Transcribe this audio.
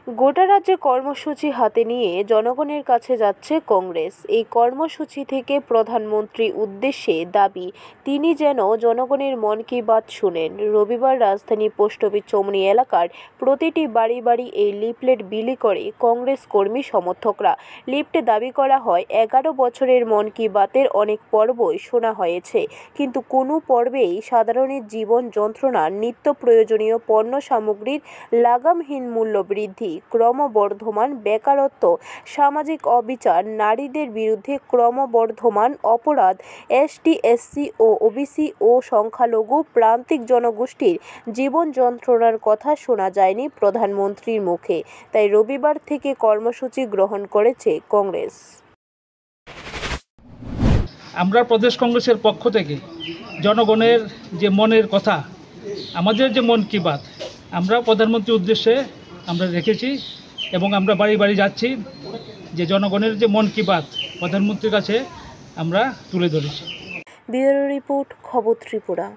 গোটা রাজ্যে কর্মসূচি হাতে নিয়ে জনগণের কাছে যাচ্ছে কংগ্রেস। এই কর্মসূচি থেকে প্রধানমন্ত্রীর উদ্দেশ্যে দাবি, তিনি যেন জনগণের মন কি বাত শুনেন। রবিবার রাজধানী পোস্ট অফিস চৌমুহনী এলাকার প্রতিটি বাড়ি বাড়ি এই লিফলেট বিলি করে কংগ্রেস কর্মী সমর্থকরা। লিফটে দাবি করা হয়, 11 বছরের মন কি বাতের অনেক পর্বই শোনা হয়েছে, কিন্তু কোনো পর্বেই সাধারণের জীবন যন্ত্রণার, নিত্য প্রয়োজনীয় পণ্য সামগ্রীর লাগামহীন মূল্য বৃদ্ধি, ক্রমবর্ধমান বেকারত্ব, সামাজিক অবিচার, নারীদের বিরুদ্ধে ক্রমবর্ধমান অপরাধ, এসটি, এসসি ও ওবিসি ও সংখ্যালঘু প্রান্তিক জনগোষ্ঠীর জীবন যন্ত্রণার কথা শোনা যায়নি প্রধানমন্ত্রীর মুখে। তাই রবিবার থেকে কর্মসূচি গ্রহণ করেছে কংগ্রেস। আমরা প্রদেশ কংগ্রেসের পক্ষ থেকে জনগণের যে মনের কথা, আমাদের যে মন কি বাত, আমরা প্রধানমন্ত্রীর উদ্দেশ্যে আমরা রেখেছি এবং আমরা বাড়ি বাড়ি যাচ্ছি, যে জনগণের যে মন কি বাত প্রধানমন্ত্রীর কাছে আমরা তুলে ধরেছি। ব্যুরো রিপোর্ট, খবর ত্রিপুরা।